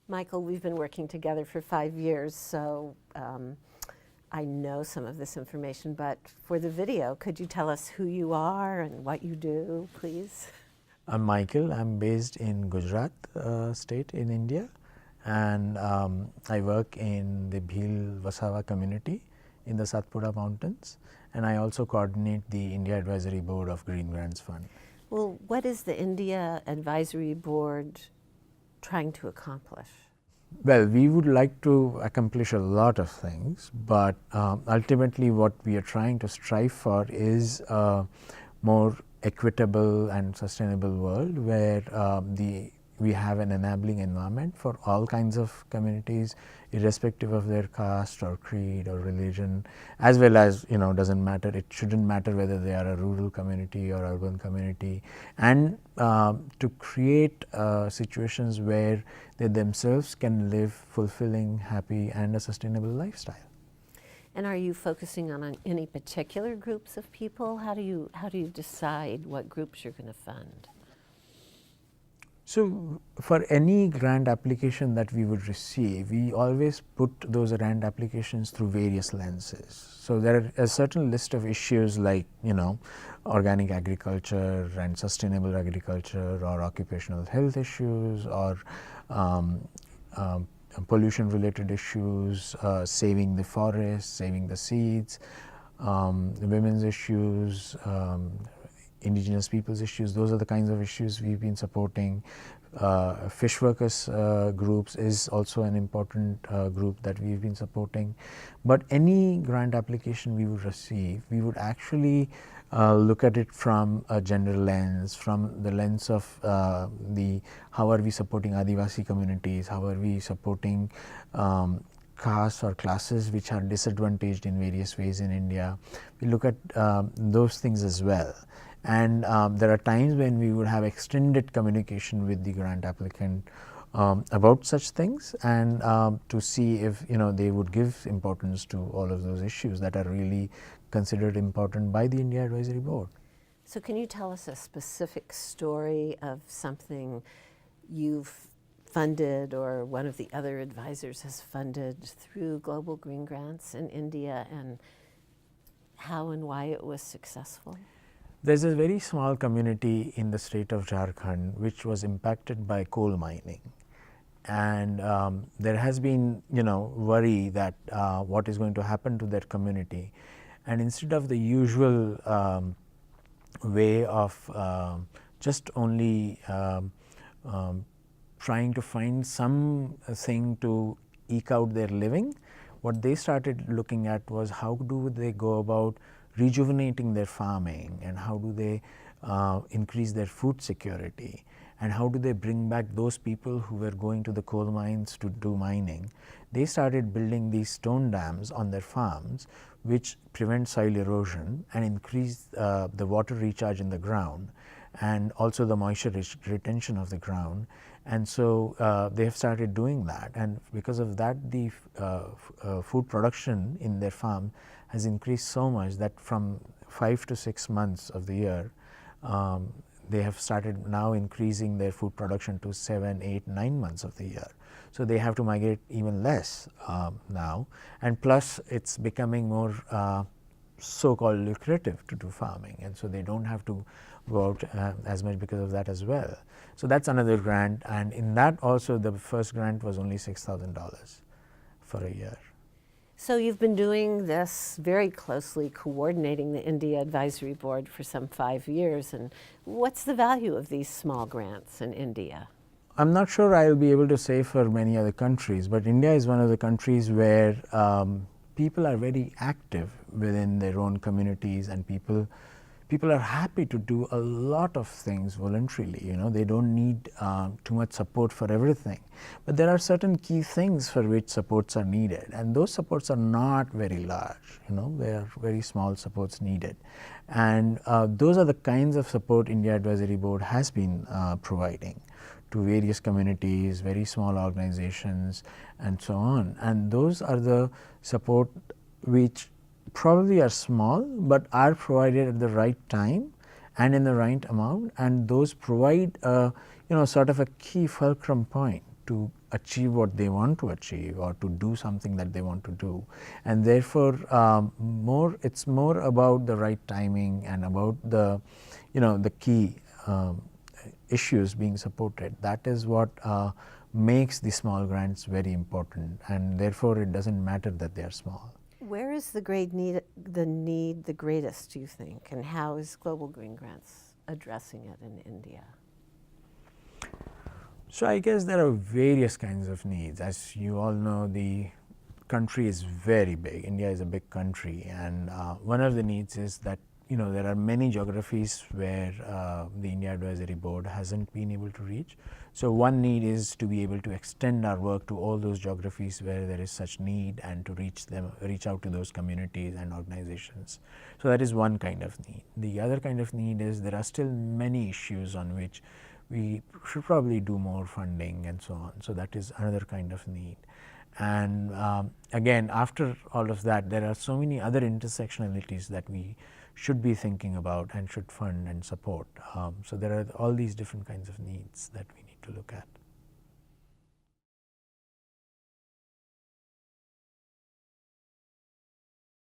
Michael, we've been working together for 5 years, so I know some of this information, but for the video, could you tell us who you are and what you do, please? I'm Michael. I'm based in Gujarat state in India, and I work in the Bhil Wasawa community in the Satpura mountains, and I also coordinate the India Advisory Board of Greengrants Fund. Well, what is the India Advisory Board trying to accomplish? Well, we would like to accomplish a lot of things, but ultimately what we are trying to strive for is a more equitable and sustainable world where we have an enabling environment for all kinds of communities, irrespective of their caste or creed or religion, as well as, doesn't matter, it shouldn't matter whether they are a rural community or urban community, and to create situations where they themselves can live fulfilling, happy and a sustainable lifestyle. And are you focusing on any particular groups of people? How do you decide what groups you're going to fund? So, for any grant application that we would receive, we always put those grant applications through various lenses. So, there are a certain list of issues like, organic agriculture and sustainable agriculture, or occupational health issues, or pollution related issues, saving the forests, saving the seeds, the women's issues, indigenous people's issues. Those are the kinds of issues we've been supporting. Fish workers groups is also an important group that we've been supporting. But any grant application we would receive, we would actually look at it from a general lens, from the lens of how are we supporting Adivasi communities, how are we supporting castes or classes which are disadvantaged in various ways in India. We look at those things as well. And there are times when we would have extended communication with the grant applicant about such things, and to see if they would give importance to all of those issues that are really considered important by the India Advisory Board. So can you tell us a specific story of something you've funded or one of the other advisors has funded through Global Green Grants in India, and how and why it was successful? There's a very small community in the state of Jharkhand which was impacted by coal mining, and there has been worry that what is going to happen to that community, and instead of the usual way of just only trying to find something to eke out their living, what they started looking at was how do they go about rejuvenating their farming, and how do they increase their food security, and how do they bring back those people who were going to the coal mines to do mining. They started building these stone dams on their farms which prevent soil erosion and increase the water recharge in the ground, and also the moisture retention of the ground. And so they have started doing that, and because of that the food production in their farm has increased so much that from 5 to 6 months of the year, they have started now increasing their food production to 7, 8, 9 months of the year. So they have to migrate even less now, and plus it's becoming more so-called lucrative to do farming, and so they don't have to go out as much because of that as well. So that's another grant, and in that also the first grant was only $6,000 for a year. So you've been doing this very closely, coordinating the India Advisory Board for some 5 years, and what's the value of these small grants in India? I'm not sure I'll be able to say for many other countries, but India is one of the countries where people are very active within their own communities, and people are happy to do a lot of things voluntarily. They don't need too much support for everything, but there are certain key things for which supports are needed, and those supports are not very large. They are very small supports needed, and those are the kinds of support India Advisory Board has been providing to various communities, very small organizations, and so on. And those are the support which probably are small, but are provided at the right time and in the right amount, and those provide sort of a key fulcrum point to achieve what they want to achieve or to do something that they want to do. And therefore, it's more about the right timing and about the, the key issues being supported. That is what makes the small grants very important, and therefore it doesn't matter that they are small. Where is the need the greatest, do you think, and how is Global Greengrants addressing it in India? So I guess there are various kinds of needs. As you all know, the country is very big. India is a big country, and one of the needs is that there are many geographies where the India Advisory Board hasn't been able to reach. So one need is to be able to extend our work to all those geographies where there is such need, and to reach out to those communities and organizations. So that is one kind of need. The other kind of need is there are still many issues on which we should probably do more funding and so on. So that is another kind of need. And again, after all of that, there are so many other intersectionalities that we should be thinking about and should fund and support. So there are all these different kinds of needs that we need to look at.